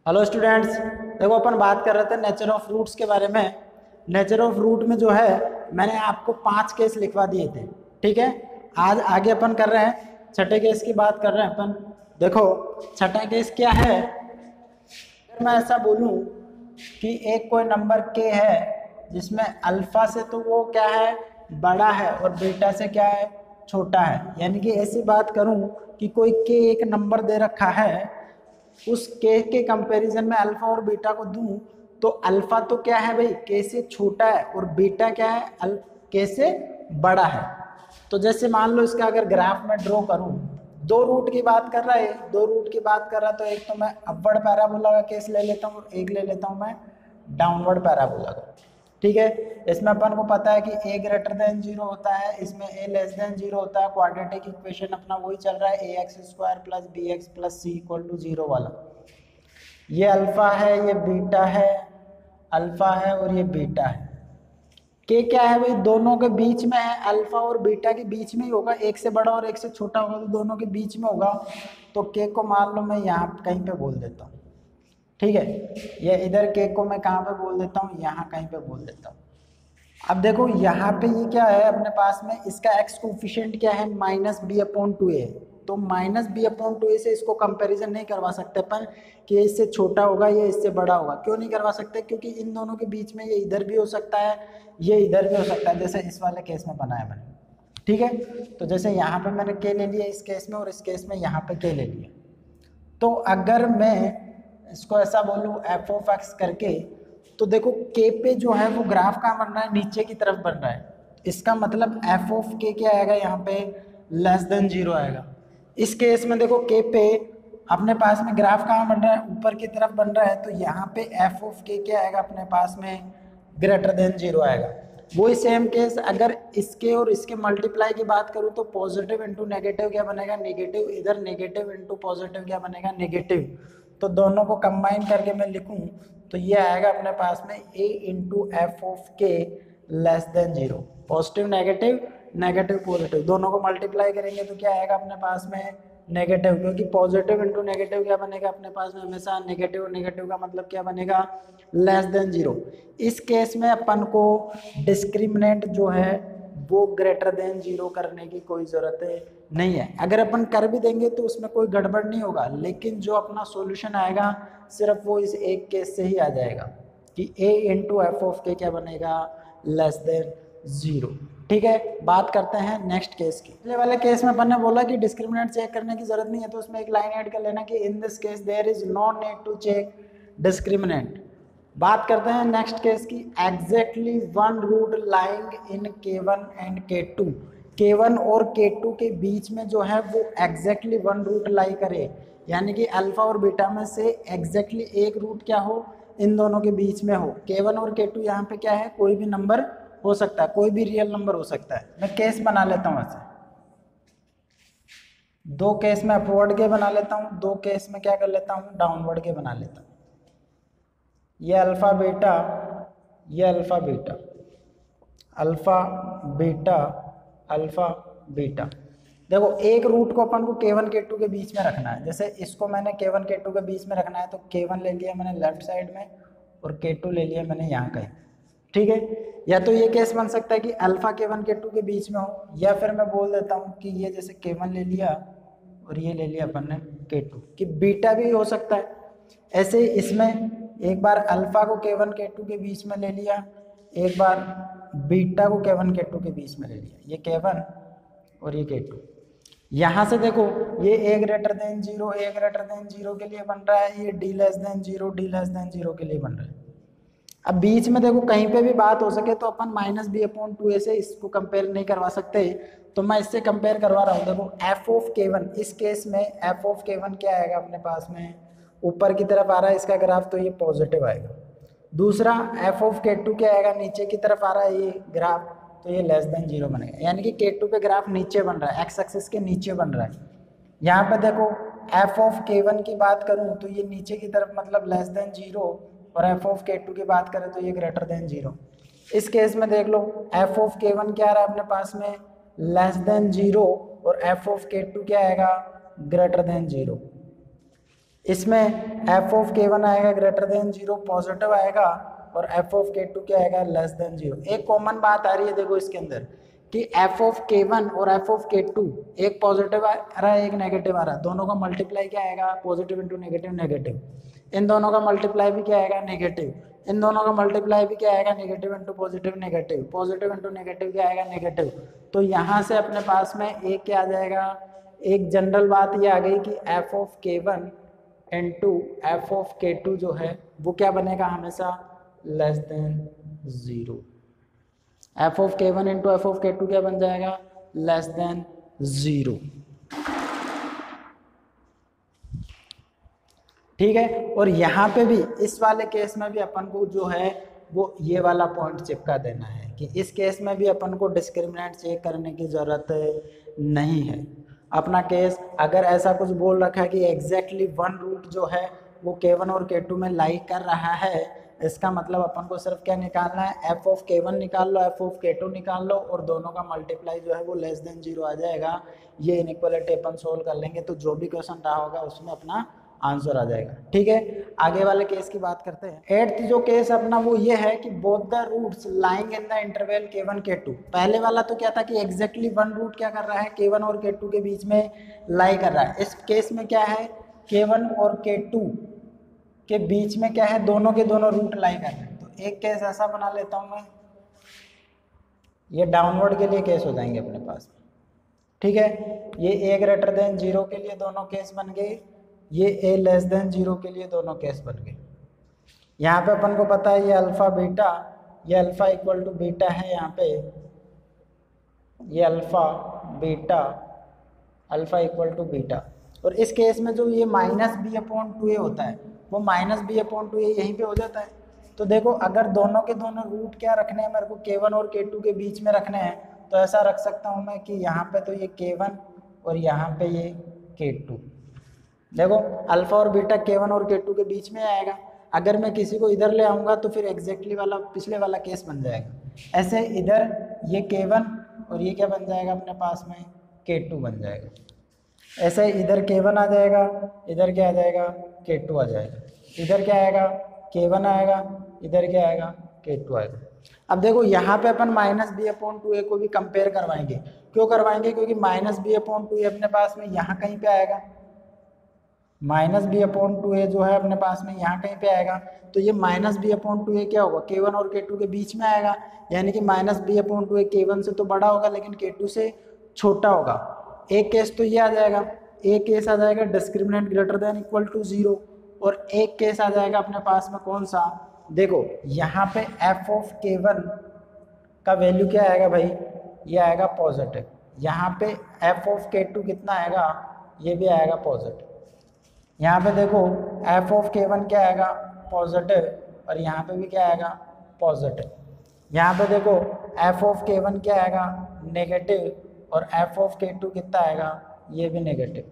Hello students, देखो अपन बात कर रहे थे नेचर ऑफ रूट्स के बारे में। नेचर ऑफ रूट में जो है मैंने आपको 5 केस लिखवा दिए थे। ठीक है, आज आगे अपन कर रहे हैं छठे केस की बात कर रहे हैं अपन। देखो छठा केस क्या है। अगर मैं ऐसा बोलूं कि एक कोई नंबर के है जिसमें अल्फा से तो वो क्या है, बड़ा है, और बीटा से क्या है, छोटा है। यानी कि ऐसी बात करूं कि कोई के एक नंबर दे रखा है, उस के कंपैरिजन में अल्फा और बीटा को दूं तो अल्फा तो क्या है भाई, के से छोटा है, और बीटा क्या है, के से बड़ा है। तो जैसे मान लो इसका अगर ग्राफ में ड्रॉ करूं, दो रूट की बात कर रहा है, दो रूट की बात कर रहा है, तो एक तो मैं अपवर्ड पैराबोला का केस ले लेता हूँ, एक ले लेता हूँ मैं डाउनवर्ड पैराबोला का। ठीक है, इसमें अपन को पता है कि a ग्रेटर देन 0 होता है, इसमें a लेस देन 0 होता है। क्वाड्रेटिक इक्वेशन अपना वही चल रहा है, ax² plus bx plus c equal to 0 वाला। ये अल्फा है, ये बीटा है, अल्फा है और ये बीटा है। के क्या है भाई, दोनों के बीच में है, अल्फा और बीटा के बीच में ही होगा, एक से बड़ा और एक से छोटा होगा तो दोनों के बीच में होगा। तो के को मान लो मैं यहाँ कहीं पे बोल देता हूँ। ठीक है, ये इधर के को मैं कहाँ पे बोल देता हूँ, यहाँ कहीं पे बोल देता हूँ। अब देखो यहाँ पे ये क्या है अपने पास में, इसका एक्स कोफिशिएंट क्या है, -b/2a। तो -b/2a से इसको कंपैरिजन नहीं करवा सकते अपन कि ये इससे छोटा होगा या इससे बड़ा होगा। क्यों नहीं करवा सकते, क्योंकि इन दोनों के बीच में ये इधर भी हो सकता है, ये इधर भी हो सकता है, जैसे इस वाले केस में बनाया मैंने। ठीक है, तो जैसे यहाँ पे मैंने के ले लिया इस केस में, और इस केस में यहाँ पे के ले लिया। तो अगर मैं इसको ऐसा बोलूँ f(x) करके, तो देखो के पे जो है वो ग्राफ कहाँ बन रहा है, नीचे की तरफ बन रहा है। इसका मतलब f(k) क्या आएगा यहाँ पे, लेस देन 0 आएगा। इस केस में देखो के पे अपने पास में ग्राफ कहाँ बन रहा है, ऊपर की तरफ बन रहा है, तो यहाँ पे f(k) क्या आएगा अपने पास में, ग्रेटर देन 0 आएगा। वही सेम केस अगर इसके और इसके मल्टीप्लाई की बात करूँ तो पॉजिटिव इंटू नेगेटिव क्या बनेगा, नेगेटिव, इधर नेगेटिव इंटू पॉजिटिव क्या बनेगा, नेगेटिव। तो दोनों को कंबाइन करके मैं लिखूं तो ये आएगा अपने पास में a into f(k) less than 0। Positive negative, negative positive, दोनों को मल्टीप्लाई करेंगे तो क्या आएगा अपने पास में, नेगेटिव। क्योंकि पॉजिटिव इंटू नेगेटिव क्या बनेगा अपने पास में, हमेशा नेगेटिव, नेगेटिव का मतलब क्या बनेगा, लेस देन 0। इस केस में अपन को डिस्क्रिमिनेंट जो है वो ग्रेटर देन 0 करने की कोई ज़रूरत नहीं है। अगर अपन कर भी देंगे तो उसमें कोई गड़बड़ नहीं होगा, लेकिन जो अपना सॉल्यूशन आएगा सिर्फ वो इस एक केस से ही आ जाएगा कि a इंटू f(k) क्या बनेगा, लेस देन 0। ठीक है, बात करते हैं नेक्स्ट केस की। पहले वाले केस में अपन ने बोला कि डिस्क्रिमिनेंट चेक करने की जरूरत नहीं है, तो उसमें एक लाइन ऐड कर लेना कि in this case there is no need to check discriminant. बात करते हैं नेक्स्ट केस की। Exactly one root lying in k1 and k2। k1 और k2 के बीच में जो है वो एग्जैक्टली वन रूट लाई करे, यानी कि अल्फा और बीटा में से एग्जैक्टली एक रूट क्या हो, इन दोनों के बीच में हो। k1 और k2 यहाँ पे क्या है, कोई भी नंबर हो सकता है, कोई भी रियल नंबर हो सकता है। मैं केस बना लेता हूँ ऐसे, दो केस में अपवर्ड के बना लेता हूँ, दो केस में क्या कर लेता हूँ, डाउनवर्ड के बना लेता हूँ। ये अल्फा बीटा, ये alpha beta, alpha beta, alpha beta. देखो एक रूट को अपन को k1 k2 के बीच में रखना है। जैसे इसको मैंने k1 k2 के बीच में रखना है, तो k1 ले लिया मैंने लेफ्ट साइड में और k2 ले लिया मैंने यहाँ कहीं। ठीक है, या तो ये केस बन सकता है कि अल्फा k1 k2 के बीच में हो, या फिर मैं बोल देता हूँ कि ये जैसे k1 ले लिया और ये ले लिया अपन ने k2, कि बीटा भी हो सकता है। ऐसे ही इसमें एक बार अल्फा को k1 k2 के बीच में ले लिया, एक बार बीटा को k1 k2 के बीच में ले लिया, ये k1 और ये k2। यहाँ से देखो ये a greater than 0, a greater than 0 के लिए बन रहा है, ये d less than 0, d less than 0 के लिए बन रहा है। अब बीच में देखो कहीं पे भी बात हो सके तो अपन -b/2a से इसको कंपेयर नहीं करवा सकते, तो मैं इससे कंपेयर करवा रहा हूँ। देखो f(k1), इस केस में f(k1) क्या आएगा अपने पास में, ऊपर की तरफ आ रहा है इसका ग्राफ, तो ये पॉजिटिव आएगा। दूसरा f(k2) क्या आएगा, नीचे की तरफ आ रहा है ये ग्राफ, तो ये लेस देन 0 बनेगा। यानी कि k2 पे ग्राफ नीचे बन रहा है, x एक्सिस के नीचे बन रहा है। यहाँ पे देखो f(k1) की बात करूँ तो ये नीचे की तरफ मतलब लेस देन 0, और f(k2) की बात करें तो ये ग्रेटर देन 0। इस केस में देख लो f(k1) क्या आ रहा है अपने पास में, लेस देन 0, और f(k2) क्या आएगा, ग्रेटर देन 0। इसमें एफ ऑफ के वन आएगा ग्रेटर देन जीरो, पॉजिटिव आएगा, और एफ ऑफ के टू क्या आएगा, लेस देन जीरो। एक कॉमन बात आ रही है देखो इसके अंदर कि एफ ऑफ के वन और एफ ऑफ के टू, एक पॉजिटिव आ रहा है एक नेगेटिव आ रहा है, दोनों का मल्टीप्लाई क्या आएगा, पॉजिटिव इंटू नेगेटिव नेगेटिव। इन दोनों का मल्टीप्लाई भी क्या आएगा, नेगेटिव। इन दोनों का मल्टीप्लाई भी क्या आएगा, negative into positive negative, positive into negative क्या आएगा, नेगेटिव। तो यहाँ से अपने पास में एक क्या आ जाएगा, एक जनरल बात ये आ गई कि एफ ऑफ के वन इंटू एफ ऑफ के टू जो है वो क्या बनेगा, हमेशा less than zero. F of के वन इंटू एफ ऑफ के टू क्या बन जाएगा, लेस देन जीरो। ठीक है, और यहाँ पे भी इस वाले केस में भी अपन को जो है वो ये वाला पॉइंट चिपका देना है कि इस केस में भी अपन को डिस्क्रिमिनेंट चेक करने की जरूरत नहीं है। अपना केस अगर ऐसा कुछ बोल रखा है कि एग्जैक्टली वन रूट जो है वो K1 और K2 में लाई कर रहा है, इसका मतलब अपन को सिर्फ क्या निकालना है, एफ ऑफ K1 निकाल लो, एफ ऑफ K2 निकाल लो, और दोनों का मल्टीप्लाई जो है वो लेस देन जीरो आ जाएगा। ये इनइक्वालिटी अपन सोल्व कर लेंगे तो जो भी क्वेश्चन रहा होगा उसमें अपना आंसर आ जाएगा। ठीक है, आगे वाले केस की बात करते हैं। एट्थ जो केस अपना वो ये है कि both the roots lying in the interval K1 K2। पहले वाला तो क्या था कि एग्जैक्टली वन रूट क्या कर रहा है, K1 और K2 के बीच में लाई कर रहा है। इस केस में क्या है, K1 और K2 के बीच में क्या है, दोनों के दोनों रूट लाई कर रहे हैं। तो एक केस ऐसा बना लेता हूं मैं, ये डाउनवर्ड के लिए केस हो जाएंगे अपने पास। ठीक है, ये ए ग्रेटर देन जीरो के लिए दोनों केस बन गए, ये ए लेस देन जीरो के लिए दोनों केस बन गए। यहाँ पे अपन को पता है ये अल्फा बीटा, ये अल्फा इक्वल टू बीटा है, यहाँ पे ये alpha beta, alpha equal to beta. और इस केस में जो ये minus b upon two a होता है वो minus b upon two a यहीं पे हो जाता है। तो देखो अगर दोनों के दोनों रूट क्या रखने हैं मेरे को, K1 और K2 के बीच में रखने हैं, तो ऐसा रख सकता हूँ मैं कि यहाँ पे तो ये K1 और यहाँ पे ये K2। देखो अल्फा और बीटा K1 और K2 के बीच में आएगा। अगर मैं किसी को इधर ले आऊँगा तो फिर एग्जैक्टली वाला पिछले वाला केस बन जाएगा। ऐसे इधर ये K1 और ये क्या बन जाएगा अपने पास में, K2 बन जाएगा। ऐसे इधर K1 आ जाएगा, इधर क्या आ जाएगा, K2 आ जाएगा। इधर क्या आएगा, K1 आएगा, इधर क्या आएगा, K2 आएगा। अब देखो यहाँ पे अपन माइनस बी अपॉन टू ए को भी कंपेयर करवाएंगे। क्यों करवाएंगे, क्योंकि माइनस बी अपॉन टू ए अपने पास में यहाँ कहीं पे आएगा, माइनस बी अपॉन टू ए जो है अपने पास में यहाँ कहीं पे आएगा। तो ये माइनस बी अपॉन टू ए क्या होगा, K1 और K2 के बीच में आएगा, यानी कि माइनस बी अपॉन टू ए K1 से तो बड़ा होगा लेकिन K2 से छोटा होगा। एक केस तो ये आ जाएगा, एक केस आ जाएगा discriminant greater than equal to zero, और एक केस आ जाएगा अपने पास में कौन सा, देखो यहाँ पे एफ ऑफ K1 का वैल्यू क्या आएगा भाई, ये आएगा पॉजिटिव। यहाँ पे एफ ऑफ K2 कितना आएगा, ये भी आएगा पॉजिटिव। यहाँ पे देखो एफ ऑफ K1 क्या आएगा, पॉजिटिव, और यहाँ पे भी क्या आएगा, पॉजिटिव। यहाँ पे देखो एफ ऑफ K1 क्या आएगा, नेगेटिव, और एफ ऑफ K2 कितना आएगा, ये भी नेगेटिव।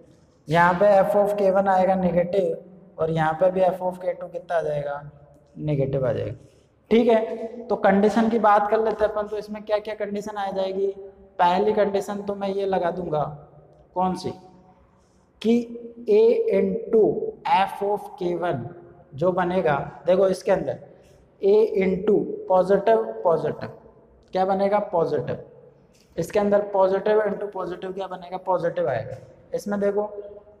यहाँ पे एफ ऑफ K1 आएगा नेगेटिव, और यहाँ पे भी एफ ऑफ K2 कितना आ जाएगा, नेगेटिव आ जाएगा। ठीक है, तो कंडीशन की बात कर लेते हैं अपन। तो इसमें क्या क्या कंडीशन आ जाएगी, पहली कंडीशन तो मैं ये लगा दूंगा, कौन सी, कि a into f of K1 जो बनेगा, देखो इसके अंदर a इंटू पॉजिटिव पॉजिटिव क्या बनेगा, पॉजिटिव। इसके अंदर पॉजिटिव इंटू पॉजिटिव क्या बनेगा, पॉजिटिव आएगा। इसमें देखो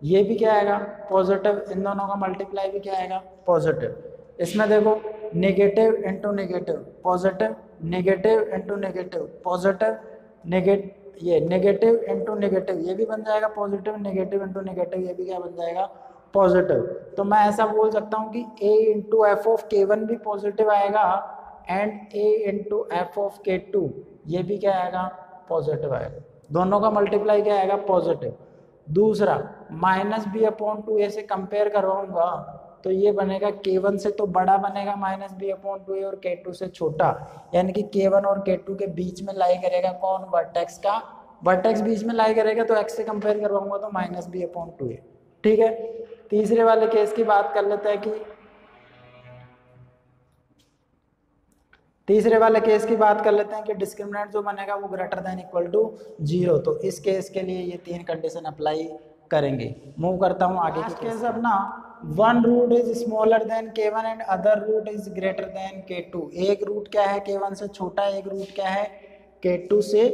ये भी क्या आएगा, पॉजिटिव, इन दोनों का मल्टीप्लाई भी क्या आएगा, पॉजिटिव। इसमें देखो negative into negative positive, negative into negative positive, ये नेगेटिव इंटू नेगेटिव ये भी बन जाएगा पॉजिटिव, नेगेटिव इंटू नेगेटिव ये भी क्या बन जाएगा, पॉजिटिव। तो मैं ऐसा बोल सकता हूँ कि a into f of K1 भी पॉजिटिव आएगा, and a into f of K2 ये भी क्या आएगा, पॉजिटिव आएगा। दोनों का मल्टीप्लाई क्या आएगा, पॉजिटिव। दूसरा माइनस बी अपॉन टू ए से कंपेयर करवाऊंगा तो ये बनेगा K1 से तो बड़ा बनेगा माइनस बी अपॉन टू ए, और K2 से छोटा, यानी कि K1 और K2 के बीच में लाई करेगा कौन, वर्टेक्स का, वर्टेक्स बीच में लाई करेगा तो x से कंपेयर करवाऊंगा तो माइनस बी अपॉन टू ए। ठीक है, तीसरे वाले केस की बात कर लेते हैं कि डिस्क्रिमिनेंट जो बनेगा वो greater than equal to zero. तो इस केस के लिए ये तीन कंडीशन अप्लाई करेंगे। मूव करता हूँ आगे के केस अपना। One root is smaller than K1 and other root is greater than K2। एक रूट क्या है K1 से छोटा, एक रूट क्या है K2 से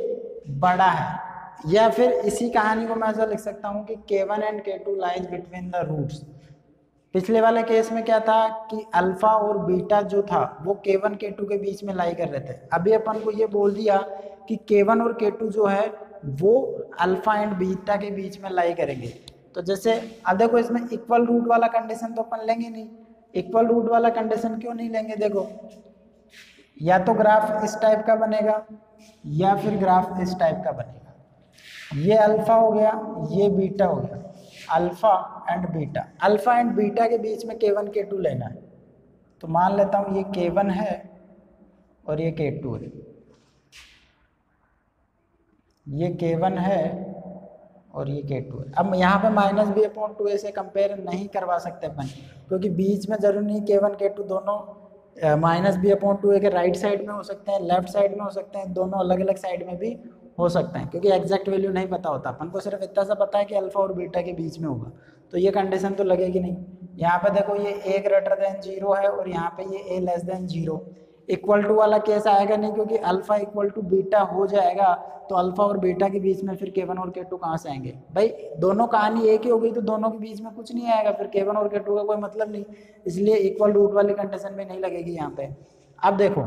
बड़ा है। या फिर इसी कहानी को मैं ऐसा लिख सकता हूँ कि K1 and K2 lies between the roots. पिछले वाले केस में क्या था कि अल्फा और बीटा जो था वो K1 K2 के बीच में लाई कर रहे थे। अभी अपन को ये बोल दिया कि K1 और K2 जो है वो अल्फा एंड बीटा के बीच में लाई करेंगे। तो जैसे अब देखो इसमें इक्वल रूट वाला कंडीशन तो अपन लेंगे नहीं। इक्वल रूट वाला कंडीशन क्यों नहीं लेंगे? देखो या तो ग्राफ इस टाइप का बनेगा या फिर ग्राफ इस टाइप का बनेगा। ये अल्फा हो गया, ये बीटा हो गया, alpha and beta. Alpha and beta के बीच में K1 K2 लेना है। तो मान लेता हूँ ये K1 है और ये K2 है। ये K1 है और ये K2 है। अब यहाँ पे -b/2a से कंपेयर नहीं करवा सकते अपन, क्योंकि बीच में जरूर नहीं K1 K2 दोनों -b/2a के राइट साइड में हो सकते हैं, लेफ्ट साइड में हो सकते हैं, दोनों अलग अलग साइड में भी हो सकता है, क्योंकि एग्जैक्ट वैल्यू नहीं पता होता अपन को। सिर्फ इतना सा पता है कि अल्फा और बीटा के बीच में होगा, तो ये कंडीशन तो लगेगी नहीं। यहाँ पे देखो ये a ग्रेटर देन 0 है और यहाँ पे ये a less than 0। Equal to वाला केस आएगा नहीं, क्योंकि अल्फा इक्वल टू बीटा हो जाएगा तो अल्फा और बीटा के बीच में फिर K1 और K2 कहाँ से आएंगे भाई? दोनों कहानी एक ही हो गई तो दोनों के बीच में कुछ नहीं आएगा, फिर K1 और K2 का कोई मतलब नहीं। इसलिए इक्वल रूट वाली कंडीशन में नहीं लगेगी यहाँ पे। अब देखो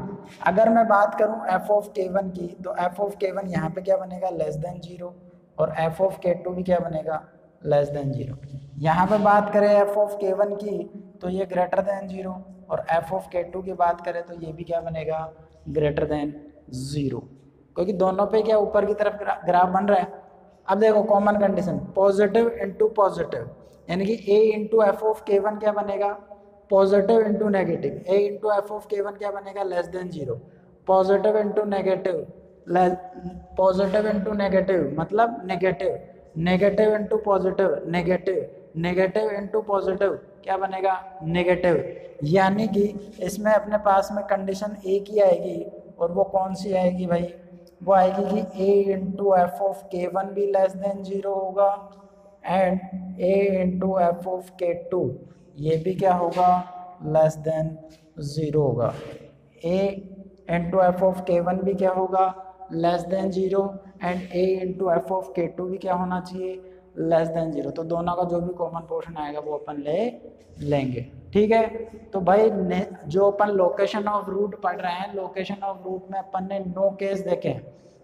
अगर मैं बात करूं f ऑफ K1 की, तो f ऑफ K1 यहाँ पे क्या बनेगा? Less than 0। और f ऑफ K2 भी क्या बनेगा? Less than 0। यहाँ पे बात करें f ऑफ K1 की तो ये ग्रेटर देन 0, और f ऑफ K2 की बात करें तो ये भी क्या बनेगा? ग्रेटर देन 0, क्योंकि दोनों पे क्या ऊपर की तरफ ग्राफ बन रहा है। अब देखो common condition positive into positive, यानी कि a into f of K1 क्या बनेगा? Positive into negative. a into f of K1 क्या बनेगा? Less than 0। Positive into negative, positive into negative मतलब negative, negative into positive negative, negative into positive क्या बनेगा? Negative. यानी कि इसमें अपने पास में कंडीशन एक ही आएगी, और वो कौन सी आएगी भाई? वो आएगी कि a into f of K1 भी लेस देन 0 होगा and a into f of K2 ये भी क्या होगा? लेस देन 0 होगा। a into f of K1 भी क्या होगा? Less than 0 and a into f of K2 भी क्या होना चाहिए? Less than 0। तो दोनों का जो भी कॉमन पोर्शन आएगा वो अपन ले लेंगे। ठीक है, तो भाई जो अपन लोकेशन ऑफ रूट पढ़ रहे हैं, लोकेशन ऑफ रूट में अपन ने नो केस देखे।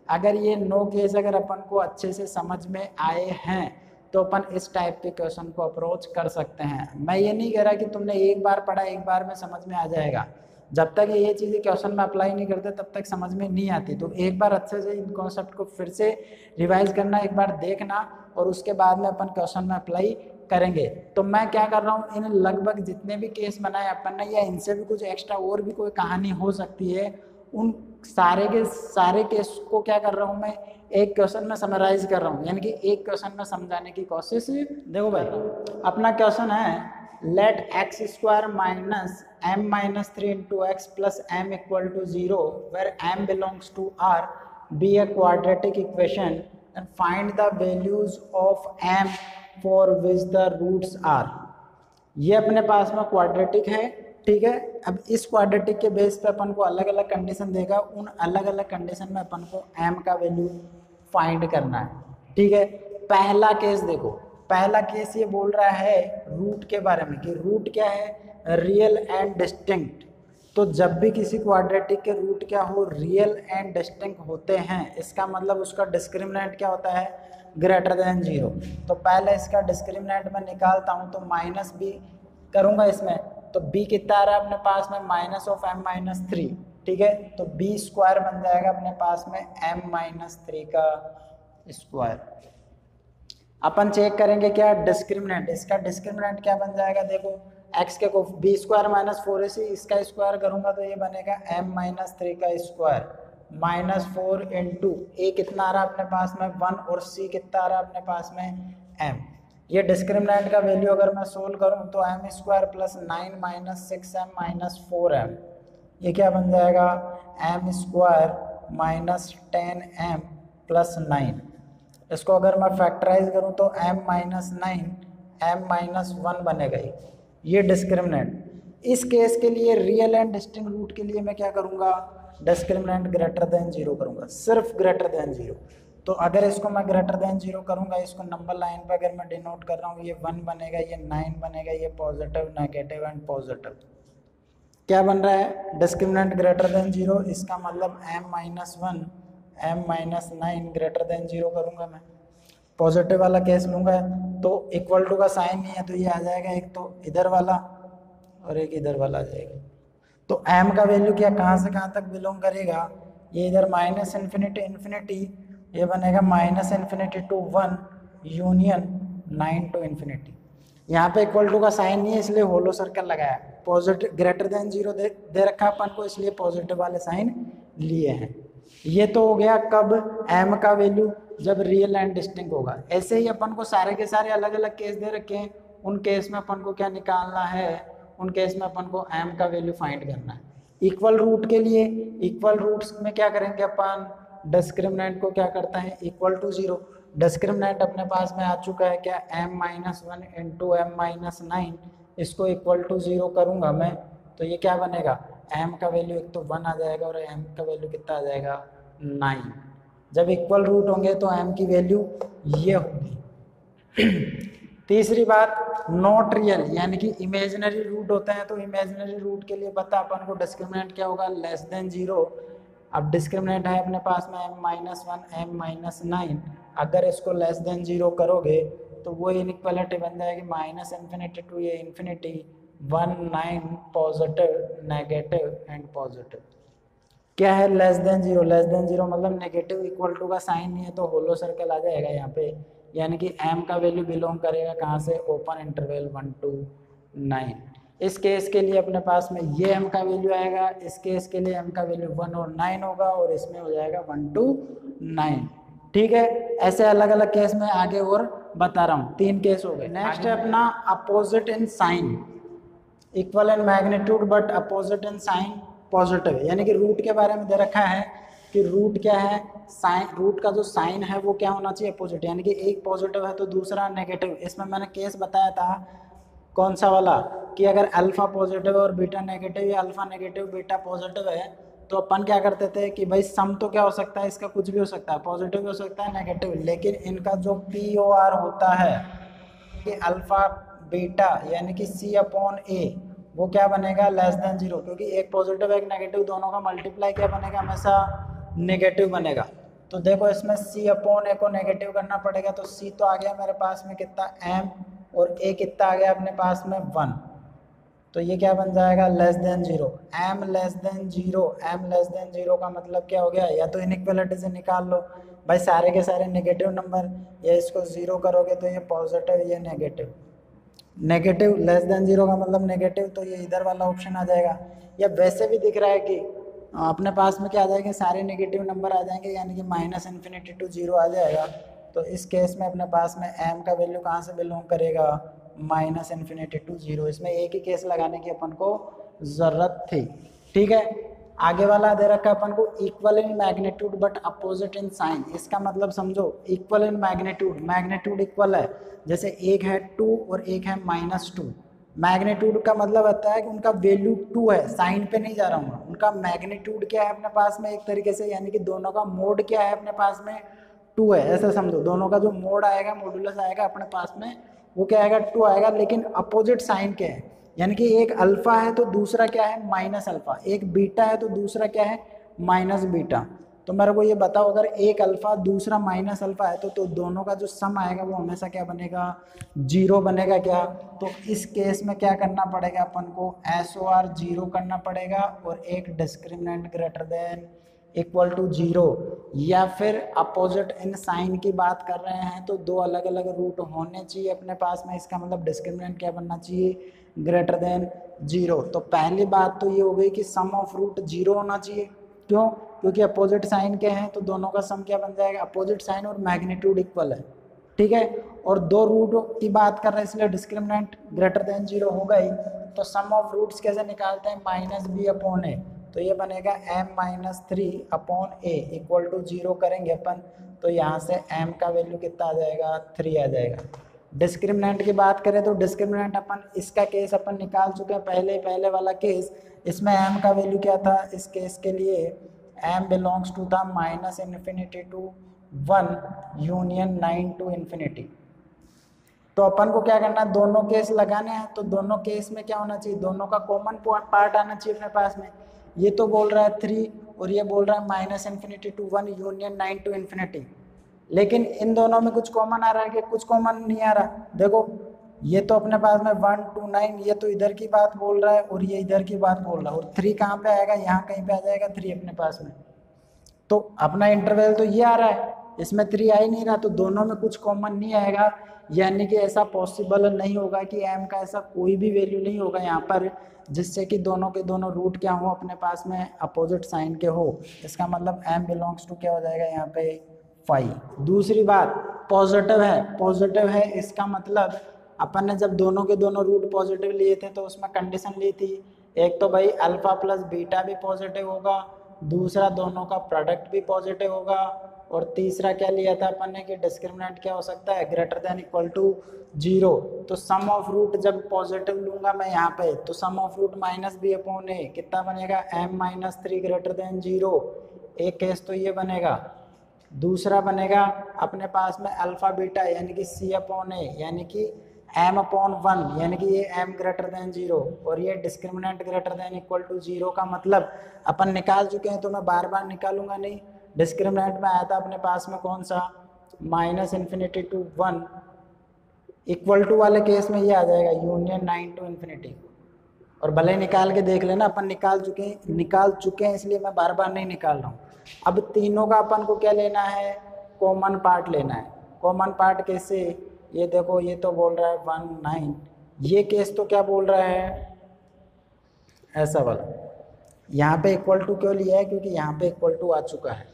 अगर ये नो केस अगर अपन को अच्छे से समझ में आए हैं तो अपन इस टाइप के क्वेश्चन को अप्रोच कर सकते हैं। मैं ये नहीं कह रहा कि तुमने एक बार पढ़ा एक बार में समझ में आ जाएगा। जब तक ये चीज़ें क्वेश्चन में अप्लाई नहीं करते तब तक समझ में नहीं आती। तो एक बार अच्छे से इन कॉन्सेप्ट को फिर से रिवाइज करना, एक बार देखना, और उसके बाद में अपन क्वेश्चन में अप्लाई करेंगे। तो मैं क्या कर रहा हूँ, इन लगभग जितने भी केस बनाए अपन ने, या इनसे भी कुछ एक्स्ट्रा और भी कोई कहानी हो सकती है, उन सारे के सारे केस को क्या कर रहा हूँ मैं, एक क्वेश्चन में समराइज कर रहा हूँ, यानी कि एक क्वेश्चन में समझाने की कोशिश। देखो भाई अपना क्वेश्चन है let x square minus m minus 3 into x plus m equal to 0 where m belongs to R be a quadratic equation and find the values of m for which the roots are। ये अपने पास में quadratic है, ठीक है। अब इस quadratic के बेस पे अपन को अलग अलग कंडीशन देगा, उन अलग अलग कंडीशन में अपन को m का वैल्यू फाइंड करना है, ठीक है। पहला केस देखो, पहला केस ये बोल रहा है रूट के बारे में कि रूट क्या है, रियल एंड डिस्टिंक्ट। तो जब भी किसी क्वाड्रेटिक के रूट क्या हो, रियल एंड डिस्टिंक्ट होते हैं, इसका मतलब उसका डिस्क्रिमिनेंट क्या होता है, ग्रेटर देन 0। तो पहले इसका डिस्क्रिमिनेंट मैं निकालता हूँ, तो माइनस बी करूँगा इसमें, तो b कितना आ रहा है अपने पास में, माइनस ऑफ m माइनस 3, ठीक है। तो b स्क्वायर बन जाएगा अपने पास में m माइनस 3 का स्क्वायर। अपन चेक करेंगे क्या डिस्क्रिमिनेंट, इसका डिस्क्रिमिनेंट क्या बन जाएगा, देखो x के को b स्क्वायर माइनस 4ac इसका स्क्वायर करूंगा तो ये बनेगा m माइनस 3 का स्क्वायर माइनस 4 इंटू a कितना आ रहा है अपने पास में 1 और c कितना आ रहा है अपने पास में m। ये डिस्क्रिमिनेंट का वैल्यू अगर मैं सोल्व करूं तो m square plus 9 minus 6m minus 4m, ये क्या बन जाएगा m square minus 10m plus 9। इसको अगर मैं फैक्टराइज करूं तो m-9 m-1 बनेगा ये डिस्क्रिमिनेंट। इस केस के लिए रियल एंड डिस्टिंक्ट रूट के लिए मैं क्या करूंगा, डिस्क्रिमिनेंट ग्रेटर देन 0 करूंगा, सिर्फ ग्रेटर देन 0। तो अगर इसको मैं ग्रेटर देन 0 करूंगा, इसको नंबर लाइन पर अगर मैं डिनोट कर रहा हूँ, ये 1 बनेगा, ये 9 बनेगा, ये पॉजिटिव नेगेटिव एंड पॉजिटिव। क्या बन रहा है, डिस्क्रिमिनेंट ग्रेटर देन 0, इसका मतलब m-1 m-9 ग्रेटर देन 0 करूंगा मैं, पॉजिटिव वाला केस लूंगा तो इक्वल टू का साइन नहीं है तो ये आ जाएगा, एक तो इधर वाला और एक इधर वाला आ जाएगा। तो m का वैल्यू क्या कहाँ से कहाँ तक बिलोंग करेगा, ये इधर माइनस इन्फिनिटी इन्फिनिटी, ये बनेगा minus infinity to 1 union 9 to infinity. यहाँ पे इक्वल टू का साइन नहीं है इसलिए होलो सर्कल लगाया, पॉजिटिव ग्रेटर देन 0 दे रखा अपन को, इसलिए पॉजिटिव वाले साइन लिए हैं। ये तो हो गया कब, m का वैल्यू जब रियल एंड डिस्टिंक्ट होगा। ऐसे ही अपन को सारे के सारे अलग अलग केस दे रखे हैं, उन केस में अपन को क्या निकालना है, उन केस में अपन को m का वैल्यू फाइंड करना है। इक्वल रूट के लिए, इक्वल रूट्स में क्या करेंगे अपन, डिस्क्रिमिनेंट को क्या करता है, इक्वल टू 0। डिस्क्रिमिनेंट अपने पास में आ चुका है क्या, m-1 इंटू m-9, इसको इक्वल टू 0 करूंगा मैं तो ये क्या बनेगा, m का वैल्यू एक तो 1 आ जाएगा और m का वैल्यू कितना आ जाएगा, 9। जब इक्वल रूट होंगे तो m की वैल्यू ये होगी। तीसरी बात, नॉट रियल यानी कि इमेजिनरी रूट होते हैं, तो इमेजिनरी रूट के लिए पता अपन को डिस्क्रिमिनेंट क्या होगा, लेस देन 0। अब डिस्क्रिमिनेंट है अपने पास में m-1 m-9, अगर इसको लेस देन 0 करोगे तो वो इनइक्वालिटी बन जाएगी माइनस इन्फिनिटी टू ये infinity 1 9 positive negative and positive. क्या है लेस देन 0, लेस देन 0 मतलब नेगेटिव इक्वल टू का साइन नहीं है तो होलो सर्कल आ जाएगा यहाँ पे, यानी कि m का वैल्यू बिलोंग करेगा कहाँ से, ओपन इंटरवल 1 to 9। इस केस के लिए अपने पास में ये m का वैल्यू आएगा, इस केस के लिए m का वैल्यू 1 और 9 होगा और इसमें हो जाएगा 1 to 9। ठीक है, ऐसे अलग अलग केस में आगे और बता रहा हूँ, 3 केस हो गए। नेक्स्ट है अपना opposite in sign, equal in magnitude but opposite in sign positive, यानी कि रूट के बारे में दे रखा है कि रूट क्या है, साइन, रूट का जो साइन है वो क्या होना चाहिए, अपोजिट, यानी कि एक पॉजिटिव है तो दूसरा नेगेटिव। इसमें मैंने केस बताया था कौन सा वाला, कि अगर अल्फा पॉजिटिव और बीटा नेगेटिव या अल्फा नेगेटिव बीटा पॉजिटिव है तो अपन क्या करते थे कि भाई सम तो क्या हो सकता है, इसका कुछ भी हो सकता है, पॉजिटिव भी हो सकता है नेगेटिव, लेकिन इनका जो POR होता है कि अल्फा बीटा यानी कि C/A वो क्या बनेगा, लेस देन 0, क्योंकि एक पॉजिटिव एक नेगेटिव दोनों का मल्टीप्लाई क्या बनेगा, हमेशा नेगेटिव बनेगा। तो देखो इसमें C/A को नेगेटिव करना पड़ेगा, तो C तो आ गया मेरे पास में कितना m और A कितना आ गया अपने पास में 1, तो ये क्या बन जाएगा less than 0। m less than 0, m less than 0 का मतलब क्या हो गया, या तो इनइक्वालिटी से निकाल लो भाई सारे के सारे नेगेटिव नंबर, या इसको 0 करोगे तो ये पॉजिटिव ये नेगेटिव, नेगेटिव लेस देन 0 का मतलब नेगेटिव, तो ये इधर वाला ऑप्शन आ जाएगा। या वैसे भी दिख रहा है कि अपने पास में क्या आ जाएंगे, सारे नेगेटिव नंबर आ जाएंगे, यानी कि माइनस इन्फिनिटी टू 0 आ जाएगा। तो इस केस में अपने पास में m का वैल्यू कहाँ से बिलोंग करेगा, माइनस इन्फिनिटी टू 0। इसमें एक ही केस लगाने की अपन को ज़रूरत थी। ठीक है, आगे वाला दे रखा है अपन को equal in magnitude but opposite in sign. इसका मतलब समझो, equal in magnitude, magnitude equal है, जैसे एक है 2 और एक है -2। मैग्नीट्यूड का मतलब होता है कि उनका वैल्यू 2 है, साइन पे नहीं जा रहा हूँ, उनका मैग्नीट्यूड क्या है अपने पास में एक तरीके से, यानी कि दोनों का मोड क्या है अपने पास में 2 है, ऐसा समझो। दोनों का जो मोड आएगा, मॉडुलस आएगा अपने पास में, वो क्या आएगा 2 आएगा, लेकिन अपोजिट साइन क्या है, यानी कि एक अल्फा है तो दूसरा क्या है माइनस अल्फा, एक बीटा है तो दूसरा क्या है माइनस बीटा। तो मेरे को ये बताओ, अगर एक अल्फा दूसरा माइनस अल्फा है तो दोनों का जो सम आएगा वो हमेशा क्या बनेगा, 0 बनेगा क्या। तो इस केस में क्या करना पड़ेगा अपन को, SOR 0 करना पड़ेगा और एक discriminant greater than equal to 0, या फिर अपोजिट इन साइन की बात कर रहे हैं तो 2 अलग अलग रूट होने चाहिए अपने पास में। इसका मतलब डिस्क्रिमिनेंट क्या बनना चाहिए, ग्रेटर देन 0। तो पहली बात तो ये हो गई कि सम ऑफ रूट 0 होना चाहिए। क्यों, क्योंकि अपोजिट साइन के हैं तो दोनों का सम क्या बन जाएगा, अपोजिट साइन और मैग्नीट्यूड इक्वल है। ठीक है, और 2 रूट की बात कर रहे हैं इसलिए डिस्क्रिमिनेंट ग्रेटर देन 0 हो गई। तो सम ऑफ रूट्स कैसे निकालते हैं, -b/a। तो ये बनेगा m-3/a इक्वल टू 0 करेंगे अपन, तो यहाँ से m का वैल्यू कितना आ जाएगा, 3 आ जाएगा। डिस्क्रिमिनेंट की बात करें तो डिस्क्रिमिनेंट अपन इसका केस अपन निकाल चुके हैं पहले वाला केस, इसमें m का वैल्यू क्या था इस केस के लिए, m बिलोंग्स टू था -∞ टू 1 यूनियन 9 टू इन्फिनिटी। तो अपन को क्या करना है, दोनों केस लगाने हैं, तो दोनों केस में क्या होना चाहिए, दोनों का कॉमन पार्ट आना चाहिए अपने पास में। ये तो बोल रहा है 3 और ये बोल रहा है -∞ टू 1 यूनियन 9 टू इन्फिनिटी, लेकिन इन दोनों में कुछ कॉमन आ रहा है कि कुछ कॉमन नहीं आ रहा। देखो ये तो अपने पास में 1 2 9, ये तो इधर की बात बोल रहा है और ये इधर की बात बोल रहा है, और 3 कहाँ पे आएगा, यहाँ कहीं पे आ जाएगा 3 अपने पास में। तो अपना इंटरवल तो ये आ रहा है, इसमें 3 आ ही नहीं रहा, तो दोनों में कुछ कॉमन नहीं आएगा, यानी कि ऐसा पॉसिबल नहीं होगा कि m का ऐसा कोई भी वैल्यू नहीं होगा यहाँ पर जिससे कि दोनों के दोनों रूट क्या हो अपने पास में अपोजिट साइन के हो। इसका मतलब m बिलोंग्स टू क्या हो जाएगा यहाँ पे 5। दूसरी बात पॉजिटिव है, इसका मतलब अपन ने जब दोनों के दोनों रूट पॉजिटिव लिए थे तो उसमें कंडीशन ली थी, एक तो भाई अल्फा प्लस बीटा भी पॉजिटिव होगा, दूसरा दोनों का प्रोडक्ट भी पॉजिटिव होगा, और तीसरा क्या लिया था अपन ने कि डिस्क्रिमिनेंट क्या हो सकता है, ग्रेटर देन इक्वल टू 0। तो सम ऑफ रूट जब पॉजिटिव लूंगा मैं यहाँ पे, तो सम ऑफ रूट -b/a कितना बनेगा, m-3 ग्रेटर देन 0। एक केस तो ये बनेगा, दूसरा बनेगा अपने पास में अल्फा बीटा यानी कि c/a यानी कि m/1 यानी कि ये m ग्रेटर देन 0 और ये discriminant greater than equal to 0 का मतलब अपन निकाल चुके हैं, तो मैं बार बार निकालूंगा नहीं। डिस्क्रिमिनेंट में आया था अपने पास में कौन सा, -∞ टू 1 इक्वल टू वाले केस में ये आ जाएगा यूनियन 9 टू इन्फिनिटी। और भले ही निकाल के देख लेना, अपन निकाल चुके हैं इसलिए मैं बार बार नहीं निकाल रहा हूँ। अब तीनों का अपन को क्या लेना है, कॉमन पार्ट लेना है। कॉमन पार्ट कैसे, ये देखो ये तो बोल रहा है 1 9, ये केस तो क्या बोल रहा है ऐसा वाला, यहाँ पे इक्वल टू क्यों लिया है, क्योंकि यहाँ पे इक्वल टू आ चुका है।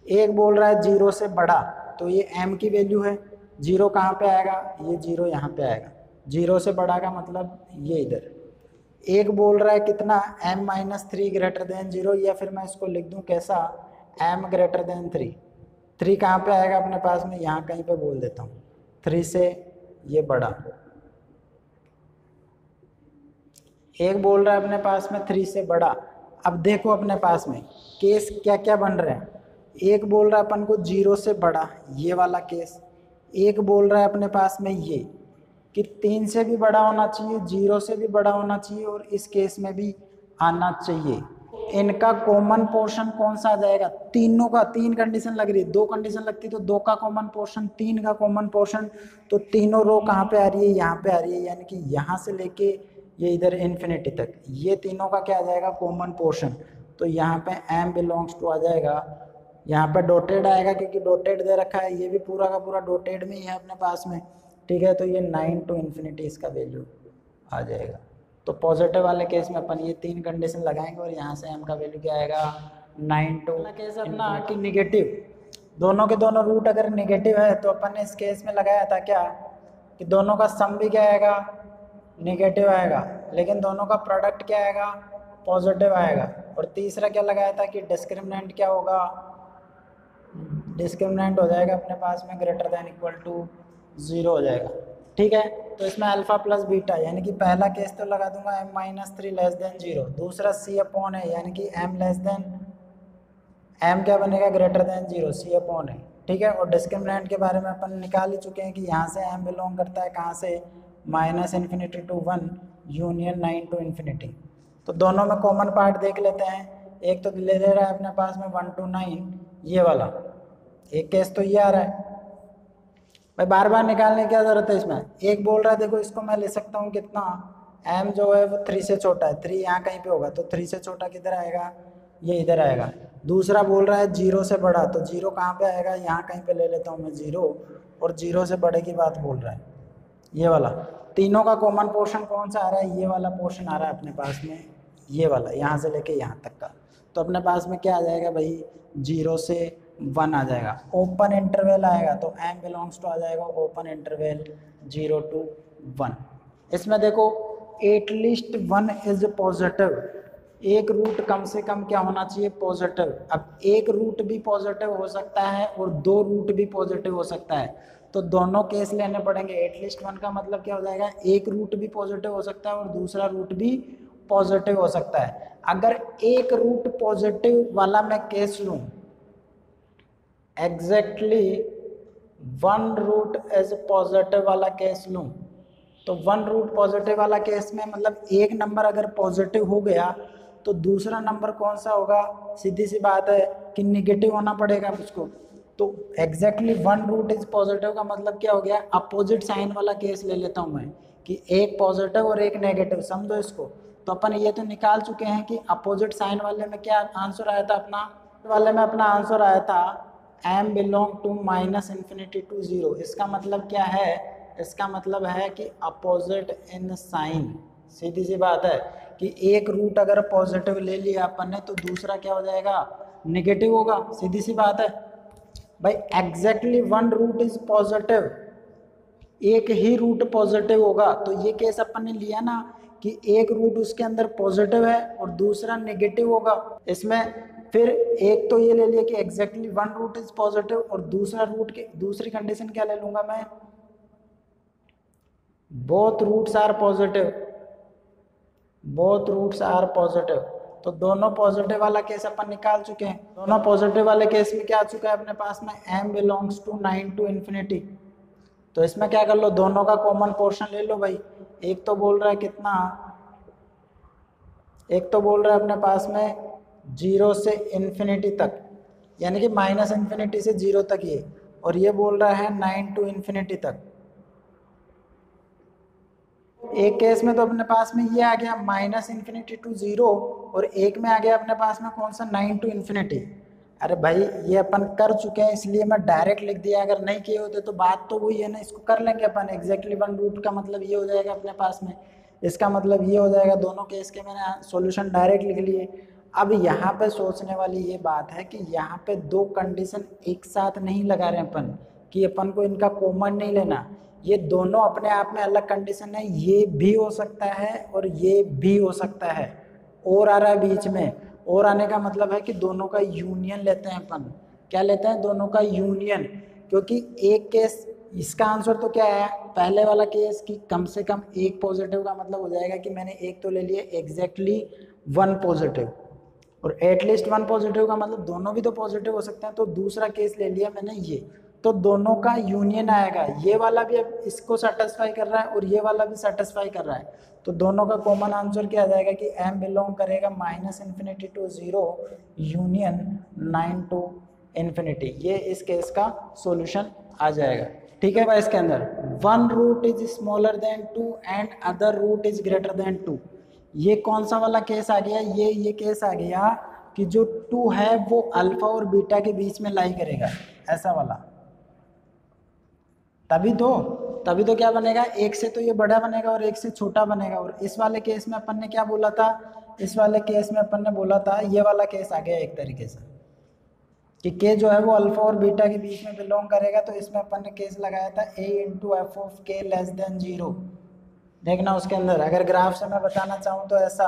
एक बोल रहा है 0 से बड़ा, तो ये m की वैल्यू है, 0 कहाँ पे आएगा, ये 0 यहाँ पे आएगा, 0 से बड़ा का मतलब ये इधर। एक बोल रहा है कितना, m-3 ग्रेटर देन 0, या फिर मैं इसको लिख दूं कैसा, m ग्रेटर देन 3। 3 कहाँ पे आएगा अपने पास में, यहाँ कहीं पे बोल देता हूँ, 3 से ये बड़ा। एक बोल रहा है अपने पास में 3 से बड़ा। अब देखो अपने पास में केस क्या क्या बन रहे हैं, एक बोल रहा है अपन को 0 से बड़ा, ये वाला केस। एक बोल रहा है अपने पास में ये कि 3 से भी बड़ा होना चाहिए, 0 से भी बड़ा होना चाहिए, और इस केस में भी आना चाहिए। इनका कॉमन पोर्शन कौन सा आ जाएगा, तीनों का, 3 कंडीशन लग रही है, 2 कंडीशन लगती तो 2 का कॉमन पोर्शन, 3 का कॉमन पोर्शन, तो तीनों रो कहाँ पे आ रही है, यहाँ पे आ रही है, यानी कि यहाँ से लेके ये इधर इन्फिनिटी तक, ये तीनों का क्या आ जाएगा कॉमन पोर्शन। तो यहाँ पे m बिलोंग्स टू आ जाएगा, यहाँ पे डॉटेड आएगा क्योंकि डॉटेड दे रखा है, ये भी पूरा का पूरा डॉटेड में ही है अपने पास में, ठीक है। तो ये 9 टू इन्फिनिटी इसका वैल्यू आ जाएगा। तो पॉजिटिव वाले केस में अपन ये 3 कंडीशन लगाएंगे और यहाँ से m का वैल्यू क्या आएगा 9 टू। केस अपना कि निगेटिव, दोनों के दोनों रूट अगर निगेटिव है तो अपन ने इस केस में लगाया था क्या कि दोनों का सम भी क्या आएगा, निगेटिव आएगा, लेकिन दोनों का प्रोडक्ट क्या आएगा, पॉजिटिव आएगा। और तीसरा क्या लगाया था कि डिस्क्रिमिनेंट क्या होगा, डिस्क्रिमिनेंट हो जाएगा अपने पास में ग्रेटर देन इक्वल टू 0 हो जाएगा, ठीक है। तो इसमें अल्फा प्लस बीटा यानी कि पहला केस तो लगा दूंगा m-3 लेस देन 0, दूसरा c/a यानी कि m लेस देन, m क्या बनेगा ग्रेटर देन 0, c/a, ठीक है। और डिस्क्रिमिनेंट के बारे में अपन निकाल ही चुके हैं कि यहाँ से m बिलोंग करता है कहाँ से, -∞ टू 1 यूनियन 9 टू इन्फिनिटी। तो दोनों में कॉमन पार्ट देख लेते हैं, एक तो ले रहा है अपने पास में 1 to 9 ये वाला, एक केस तो ये आ रहा है भाई, बार बार निकालने की क्या जरूरत है इसमें। एक बोल रहा है देखो इसको मैं ले सकता हूँ कितना, m जो है वो 3 से छोटा है, 3 यहाँ कहीं पे होगा, तो 3 से छोटा किधर आएगा, ये इधर आएगा। दूसरा बोल रहा है 0 से बड़ा, तो 0 कहाँ पे आएगा, यहाँ कहीं पे ले लेता हूँ मैं 0, और 0 से बड़े की बात बोल रहा है ये वाला। तीनों का कॉमन पोर्शन कौन सा आ रहा है, ये वाला पोर्शन आ रहा है अपने पास में, ये वाला यहाँ से लेके यहाँ तक का। तो अपने पास में क्या आ जाएगा भाई 0 से 1 आ जाएगा, ओपन इंटरवल आएगा, तो m बिलोंग्स टू आ जाएगा ओपन इंटरवल 0 to 1। इसमें देखो एटलीस्ट 1 इज पॉजिटिव, एक रूट कम से कम क्या होना चाहिए, पॉजिटिव। अब एक रूट भी पॉजिटिव हो सकता है और दो रूट भी पॉजिटिव हो सकता है, तो दोनों केस लेने पड़ेंगे। एटलीस्ट वन का मतलब क्या हो जाएगा, एक रूट भी पॉजिटिव हो सकता है और दूसरा रूट भी पॉजिटिव हो सकता है। अगर एक रूट पॉजिटिव वाला मैं केस लूं, exactly one root as positive वाला केस लूं, तो वन रूट पॉजिटिव वाला केस में मतलब एक नंबर अगर पॉजिटिव हो गया तो दूसरा नंबर कौन सा होगा, सीधी सी बात है कि निगेटिव होना पड़ेगा उसको। तो exactly one root is positive का मतलब क्या हो गया, अपोजिट साइन वाला केस ले लेता हूं मैं कि एक पॉजिटिव और एक नेगेटिव, समझो इसको। तो अपन ये तो निकाल चुके हैं कि अपोजिट साइन वाले में क्या आंसर आया था अपना, वाले में अपना आंसर आया था m बिलोंग टू -∞ to 0। इसका मतलब क्या है, इसका मतलब है कि अपोजिट इन साइन। सीधी सी बात है कि एक रूट अगर पॉजिटिव ले लिया अपन ने तो दूसरा क्या हो जाएगा, नेगेटिव होगा। सीधी सी बात है भाई, exactly one root is positive, एक ही रूट पॉजिटिव होगा। तो ये केस अपन ने लिया ना कि एक रूट उसके अंदर पॉजिटिव है और दूसरा नेगेटिव होगा। इसमें फिर एक तो ये ले लिया कि exactly one root is positive, और दूसरा रूट की दूसरी कंडीशन क्या ले लूंगा मैं, both roots are positive, both roots are positive. तो दोनों पॉजिटिव वाला केस अपन निकाल चुके हैं। दोनों पॉजिटिव वाले केस में क्या आ चुका है अपने पास में, m बिलोंग्स टू 9 to ∞। तो इसमें क्या कर लो, दोनों का कॉमन पोर्शन ले लो भाई। एक तो बोल रहा है कितना, एक तो बोल रहा है अपने पास में 0 से इन्फिनिटी तक, यानी कि -∞ से 0 तक ये, और ये बोल रहा है 9 to ∞ तक। एक केस में तो अपने पास में ये आ गया -∞ to 0, और एक में आ गया अपने पास में कौन सा, 9 to ∞। अरे भाई ये अपन कर चुके हैं इसलिए मैं डायरेक्ट लिख दिया, अगर नहीं किए होते तो बात तो वही है ना, इसको कर लेंगे अपन। एग्जैक्टली वन रूट का मतलब ये हो जाएगा अपने पास में, इसका मतलब ये हो जाएगा। दोनों केस के मैंने सॉल्यूशन डायरेक्ट लिख लिए। अब यहाँ पे सोचने वाली ये बात है कि यहाँ पे दो कंडीशन एक साथ नहीं लगा रहे अपन, कि अपन को इनका कॉमन नहीं लेना। ये दोनों अपने आप में अलग कंडीशन है, ये भी हो सकता है और ये भी हो सकता है, और आ रहा है बीच में। और आने का मतलब है कि दोनों का यूनियन लेते हैं अपन। क्या लेते हैं, दोनों का यूनियन। क्योंकि एक केस, इसका आंसर तो क्या है, पहले वाला केस कि कम से कम एक पॉजिटिव का मतलब हो जाएगा कि मैंने एक तो ले लिया एग्जैक्टली वन पॉजिटिव, और एटलीस्ट वन पॉजिटिव का मतलब दोनों भी तो पॉजिटिव हो सकते हैं। तो दूसरा केस ले लिया मैंने ये, तो दोनों का यूनियन आएगा। ये वाला भी अब इसको सेटिस्फाई कर रहा है और ये वाला भी सेटिस्फाई कर रहा है, तो दोनों का कॉमन आंसर क्या आ जाएगा कि m बिलोंग करेगा -∞ to 0 यूनियन 9 to ∞। ये इस केस का सॉल्यूशन आ जाएगा। ठीक है भाई, इसके अंदर one root is smaller than 2 and other root is greater than 2। ये कौन सा वाला केस आ गया, ये केस आ गया कि जो 2 है वो अल्फा और बीटा के बीच में लाई करेगा, ऐसा वाला। तभी तो क्या बनेगा, एक से तो ये बड़ा बनेगा और एक से छोटा बनेगा। और इस वाले केस में अपन ने क्या बोला था, इस वाले केस में अपन ने बोला था, ये वाला केस आ गया एक तरीके से कि के जो है वो अल्फा और बीटा के बीच में बिलोंग करेगा। तो इसमें अपन ने केस लगाया था a × f of k less than 0। देखना उसके अंदर अगर ग्राफ से मैं बताना चाहूँ तो ऐसा,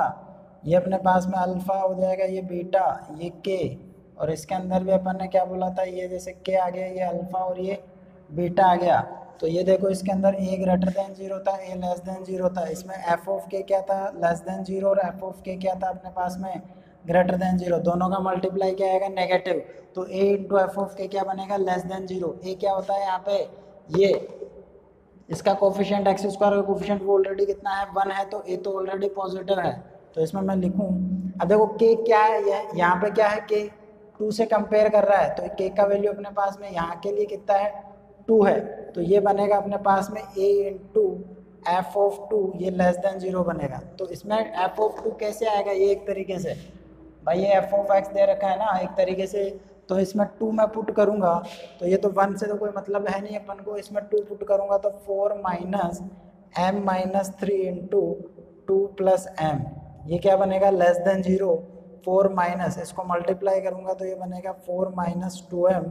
ये अपने पास में अल्फा हो जाएगा, ये बीटा, ये के, और इसके अंदर भी अपन ने क्या बोला था, ये जैसे के आ गया, ये अल्फा और ये बीटा आ गया। तो ये देखो इसके अंदर a ग्रेटर देन 0 था, a लेस देन 0 था। इसमें f ऑफ k क्या था, लेस देन 0, और f ऑफ k क्या था अपने पास में, ग्रेटर देन 0। दोनों का मल्टीप्लाई क्या आएगा, नेगेटिव। तो a × f ऑफ k क्या बनेगा, लेस देन 0। a क्या होता है यहाँ पे, ये इसका कोफिशिएंट x स्क्वायर का कोफिशिएंट वो ऑलरेडी कितना है, 1 है, तो a तो ऑलरेडी पॉजिटिव है। तो इसमें मैं लिखूँ, अब देखो k क्या है, यहाँ पे क्या है, k 2 से कंपेयर कर रहा है, तो k का वैल्यू अपने पास में यहाँ के लिए कितना है, 2 है। तो ये बनेगा अपने पास में a × f ऑफ 2, ये लेस देन 0 बनेगा। तो इसमें f ऑफ 2 कैसे आएगा, ये एक तरीके से भाई ये f ऑफ x दे रखा है ना एक तरीके से, तो इसमें 2 मैं पुट करूंगा, तो ये तो 1 से तो कोई मतलब है नहीं अपन को, इसमें 2 पुट करूंगा तो 4 - m - 3 × 2 + m, ये क्या बनेगा, लेस देन 0। 4 माइनस, इसको मल्टीप्लाई करूंगा तो ये बनेगा 4 - 2m,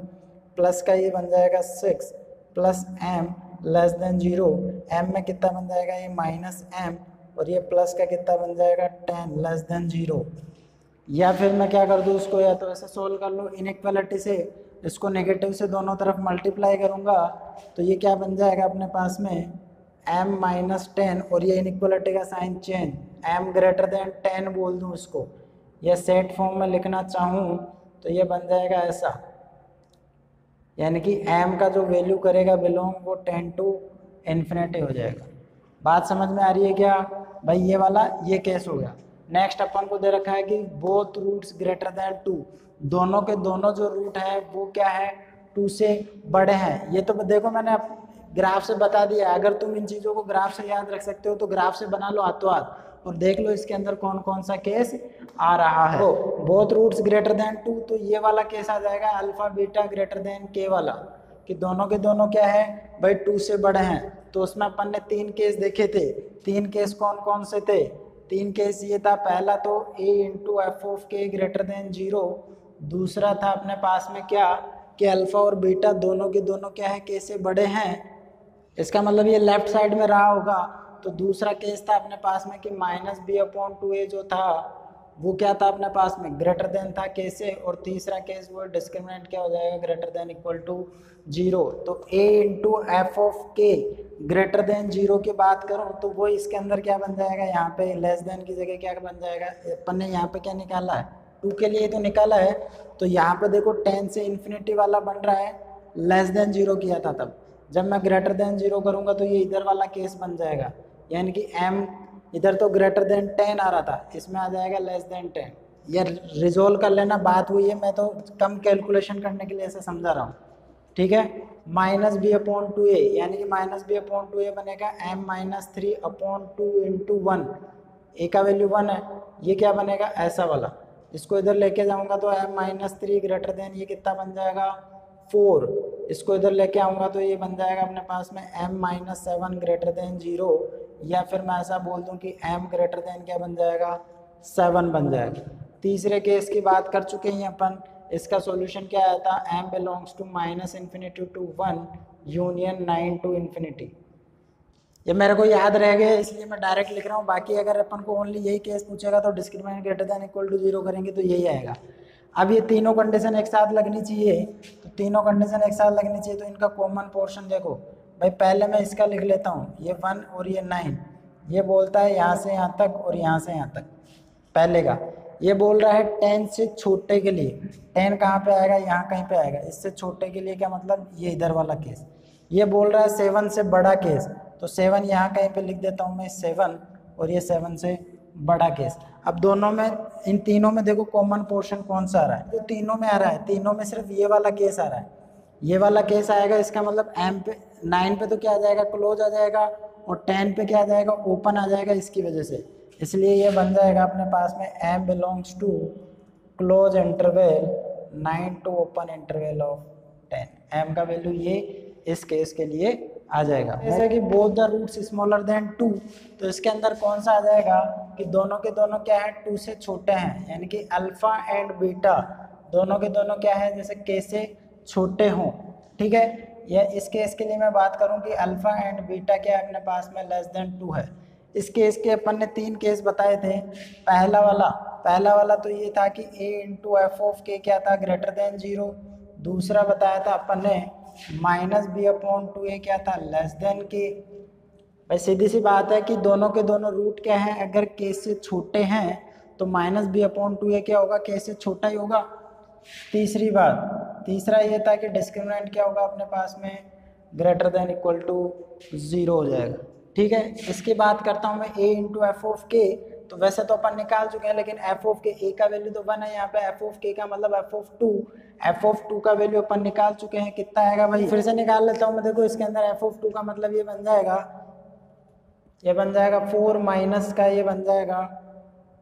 प्लस का ये बन जाएगा 6 plus m less than 0। m में कितना बन जाएगा, ये -m, और ये प्लस का कितना बन जाएगा 10 लेस देन 0। या फिर मैं क्या कर दूँ उसको, या तो ऐसे सोल्व कर लूँ, इनइक्वालिटी से इसको नेगेटिव से दोनों तरफ मल्टीप्लाई करूँगा तो ये क्या बन जाएगा अपने पास में m-10, और ये इनइक्वालिटी का sign change, m greater than 10 बोल दूँ इसको, या सेट फॉर्म में लिखना चाहूँ तो ये बन जाएगा ऐसा, यानी कि m का जो वैल्यू करेगा बिलोंग वो 10 टू इन्फिनिटी हो जाएगा। बात समझ में आ रही है क्या भाई? ये वाला ये केस हो गया। नेक्स्ट अपन को दे रखा है कि बोथ रूट्स ग्रेटर देन 2, दोनों के दोनों जो रूट है वो क्या है 2 से बड़े हैं। ये तो देखो मैंने ग्राफ से बता दिया, अगर तुम इन चीज़ों को ग्राफ से याद रख सकते हो तो ग्राफ से बना लो हाथों हाथ और देख लो इसके अंदर कौन कौन सा केस आ रहा है। तो बोथ रूट्स ग्रेटर देन 2, तो ये वाला केस आ जाएगा अल्फा बीटा ग्रेटर देन के वाला, कि दोनों के दोनों क्या है भाई 2 से बड़े हैं। तो उसमें अपन ने 3 केस देखे थे। 3 केस कौन कौन से थे? 3 केस ये था, पहला तो a इंटू एफ ऑफ के ग्रेटर देन 0, दूसरा था अपने पास में क्या कि अल्फा और बीटा दोनों के दोनों क्या है के से बड़े हैं, इसका मतलब ये लेफ्ट साइड में रहा होगा। तो दूसरा केस था अपने पास में कि माइनस बी अपॉन 2a जो था वो क्या था अपने पास में ग्रेटर देन था के से, और तीसरा केस वो डिस्क्रिमिनेंट क्या हो जाएगा ग्रेटर देन इक्वल टू 0। तो a इंटू एफ ऑफ के ग्रेटर देन 0 की बात करूं तो वो इसके अंदर क्या बन जाएगा, यहाँ पे लेस देन की जगह क्या बन जाएगा, अपन ने यहाँ पे क्या निकाला है 2 के लिए तो निकाला है, तो यहाँ पे देखो 10 से इन्फिनिटी वाला बन रहा है, लेस देन 0 किया था तब। जब मैं ग्रेटर देन 0 करूँगा तो ये इधर वाला केस बन जाएगा, यानी कि m इधर तो ग्रेटर देन 10 आ रहा था, इसमें आ जाएगा लेस देन 10। ये रिजोल्व कर लेना, बात हुई है, मैं तो कम कैलकुलेशन करने के लिए ऐसे समझा रहा हूँ, ठीक है। माइनस बी अपॉन 2a, यानी कि माइनस बी अपॉन 2a बनेगा m माइनस 3 अपॉन 2 इंटू 1, ए का वैल्यू 1 है, ये क्या बनेगा ऐसा वाला। इसको इधर लेके जाऊंगा तो m माइनस 3 ग्रेटर देन ये कितना बन जाएगा 4, इसको इधर लेके आऊँगा तो ये बन जाएगा अपने पास में m माइनस 7 ग्रेटर देन 0, या फिर मैं ऐसा बोल दूं कि m ग्रेटर देन क्या बन जाएगा 7 बन जाएगा। तीसरे केस की बात कर चुके हैं अपन, इसका सॉल्यूशन क्या आया था m belongs to minus infinity to 1 union 9 to infinity. ये मेरे को याद रह गया इसलिए मैं डायरेक्ट लिख रहा हूँ, बाकी अगर अपन को ओनली यही केस पूछेगा तो discriminant greater than equal to 0 करेंगे तो यही आएगा। अब ये तीनों कंडीशन एक साथ लगनी चाहिए, तो तीनों कंडीशन एक साथ लगनी चाहिए तो इनका कॉमन पोर्शन देखो भाई, पहले मैं इसका लिख लेता हूँ, ये 1 और ये 9, ये बोलता है यहाँ से यहाँ तक और यहाँ से यहाँ तक। पहले का ये बोल रहा है 10 से छोटे के लिए, 10 कहाँ पे आएगा यहाँ कहीं पे आएगा, इससे छोटे के लिए क्या मतलब ये इधर वाला केस। ये बोल रहा है 7 से बड़ा केस, तो 7 यहाँ कहीं पे लिख देता हूँ मैं 7, और ये 7 से बड़ा केस। अब दोनों में इन तीनों में देखो कॉमन पोर्शन कौन सा आ रहा है, जो तीनों में आ रहा है, तीनों में सिर्फ ये वाला केस आ रहा है, ये वाला केस आएगा। इसका मतलब m पे 9 पे तो क्या आ जाएगा क्लोज आ जाएगा, और 10 पे क्या आ जाएगा ओपन आ जाएगा इसकी वजह से, इसलिए ये बन जाएगा अपने पास में m belongs to close interval 9 to open interval of 10। m का वैल्यू ये इस केस के लिए आ जाएगा। जैसे कि both the roots smaller than 2, तो इसके अंदर कौन सा आ जाएगा कि दोनों के दोनों क्या है 2 से छोटे हैं, यानी कि अल्फा एंड बीटा दोनों के दोनों क्या है जैसे के से छोटे हों, ठीक है। या इस केस के लिए मैं बात करूं कि अल्फा एंड बीटा क्या है अपने पास में लेस देन 2 है। इस केस के अपन ने 3 केस बताए थे। पहला वाला तो ये था कि a इंटू एफ ऑफ के क्या था ग्रेटर देन 0। दूसरा बताया था अपन ने माइनस बी अपॉन 2a क्या था लेस देन के। भाई सीधी सी बात है कि दोनों के दोनों रूट क्या है, अगर के से छोटे हैं तो माइनस बी अपॉन 2a क्या होगा के से छोटा ही होगा। तीसरा ये था कि डिस्क्रिमिनेंट क्या होगा अपने पास में ग्रेटर देन इक्वल टू 0 हो जाएगा, ठीक है। इसकी बात करता हूँ मैं a इंटू एफ ऑफ के, तो वैसे तो अपन निकाल चुके हैं, लेकिन एफ ऑफ के a का वैल्यू तो 1 है, यहाँ पे एफ ऑफ के का मतलब एफ ऑफ 2 का वैल्यू अपन निकाल चुके हैं। कितना आएगा भाई, फिर से निकाल लेता हूँ मैं। देखो इसके अंदर एफ ऑफ 2 का मतलब ये बन जाएगा 4 माइनस का ये बन जाएगा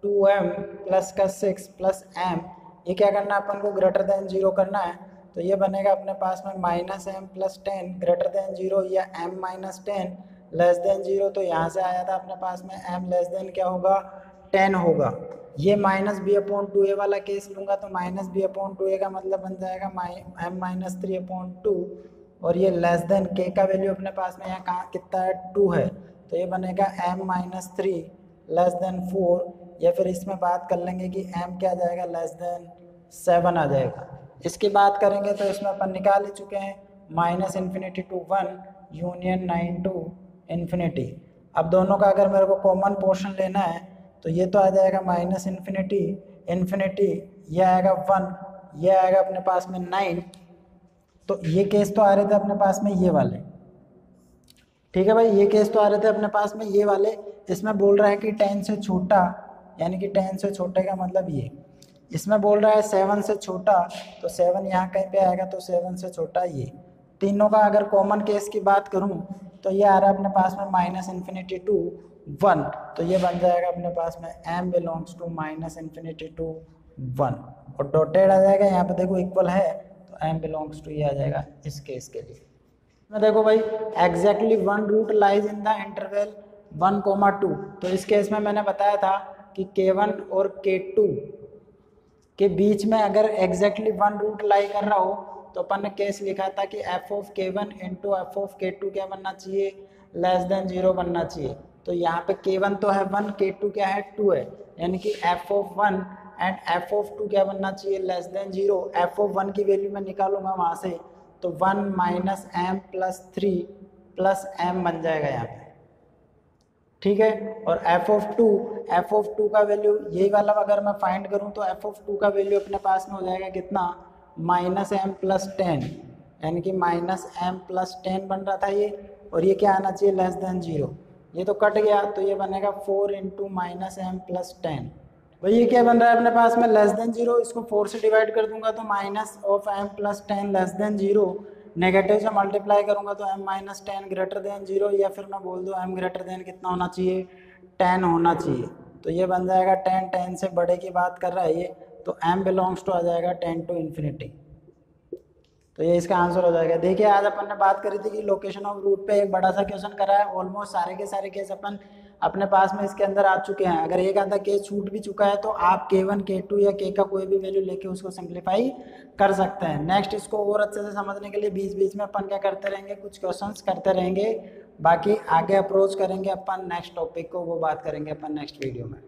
2m प्लस का 6 प्लस m। ये क्या करना है अपन को ग्रेटर देन 0 करना है, तो ये बनेगा अपने पास में minus m plus 10 greater than 0 या m माइनस 10 लेस देन 0। तो यहाँ से आया था अपने पास में m लेस देन क्या होगा 10 होगा। ये माइनस बी अपॉन 2a वाला केस लूँगा तो माइनस बी अपॉन 2a का मतलब बन जाएगा m माइनस 3 अपॉन 2, और ये लेस देन k का वैल्यू अपने पास में यहाँ कहाँ कितना है 2 है, तो ये बनेगा m माइनस 3 लेस देन 4। या फिर इसमें बात कर लेंगे कि m क्या आ जाएगा लेस देन 7 आ जाएगा। इसकी बात करेंगे तो इसमें अपन निकाल ही चुके हैं -∞ to 1 यूनियन 9 to ∞। अब दोनों का अगर मेरे को कॉमन पोर्शन लेना है तो ये तो आ जाएगा -∞, ये आएगा 1, ये आएगा अपने पास में 9। तो ये केस तो आ रहे थे अपने पास में ये वाले, ठीक है भाई, ये केस तो आ रहे थे अपने पास में ये वाले। इसमें बोल रहा है कि 10 से छोटा, यानी कि 10 से छोटे का मतलब ये, इसमें बोल रहा है 7 से छोटा, तो 7 यहाँ कहीं पे आएगा, तो 7 से छोटा ये। तीनों का अगर कॉमन केस की बात करूँ तो ये आ रहा है अपने पास में -∞ to 1, तो ये बन जाएगा अपने पास में m बिलोंग्स टू -∞ to 1, और डॉटेड आ जाएगा यहाँ पे देखो इक्वल है, तो m बिलोंग्स टू ये आ जाएगा इस केस के लिए। मैं देखो भाई exactly 1 root lies in the interval 1,2, तो इस केस में मैंने बताया था कि k1 और k2 के बीच में अगर एग्जैक्टली 1 रूट लाई कर रहा हो तो अपन ने केस लिखा था कि f of k1 into f of k2 क्या बनना चाहिए, लेस देन 0 बनना चाहिए। तो यहाँ पे k1 तो है 1, k2 क्या है 2 है, यानी कि f of 1 and f of 2 क्या बनना चाहिए, लेस देन 0। f of 1 की वैल्यू मैं निकालूंगा वहाँ से, तो 1 minus m plus 3 plus m बन जाएगा यहाँ पे, ठीक है। और f of 2 का वैल्यू यही वाला अगर मैं फाइंड करूँ तो f of 2 का वैल्यू अपने पास में हो जाएगा कितना, -m प्लस 10, यानी कि -m प्लस 10 बन रहा था ये, और ये क्या आना चाहिए लेस देन 0। ये तो कट गया, तो ये बनेगा 4 इंटू -m प्लस 10। भाई ये क्या बन रहा है अपने पास में लेस देन 0, इसको 4 से डिवाइड कर दूंगा तो -m plus 10 less than 0, negative से मल्टीप्लाई करूंगा तो m माइनस 10 ग्रेटर देन 0, या फिर मैं बोल दूँ m ग्रेटर देन कितना होना चाहिए, 10 होना चाहिए। तो ये बन जाएगा 10 से बड़े की बात कर रहा है ये, तो m बिलोंग्स टू आ जाएगा 10 to ∞। तो ये इसका आंसर हो जाएगा। देखिए आज अपन ने बात करी थी कि लोकेशन ऑफ रूट पे एक बड़ा सा क्वेश्चन करा है, ऑलमोस्ट सारे के सारे केस अपन अपने पास में इसके अंदर आ चुके हैं। अगर एक आधा केस छूट भी चुका है तो आप k1 k2 या k का कोई भी वैल्यू लेके उसको सिंप्लीफाई कर सकते हैं। नेक्स्ट इसको और अच्छे से समझने के लिए बीच बीच में अपन क्या करते रहेंगे, कुछ क्वेश्चंस करते रहेंगे, बाकी आगे अप्रोच करेंगे अपन नेक्स्ट टॉपिक को, वो बात करेंगे अपन नेक्स्ट वीडियो में।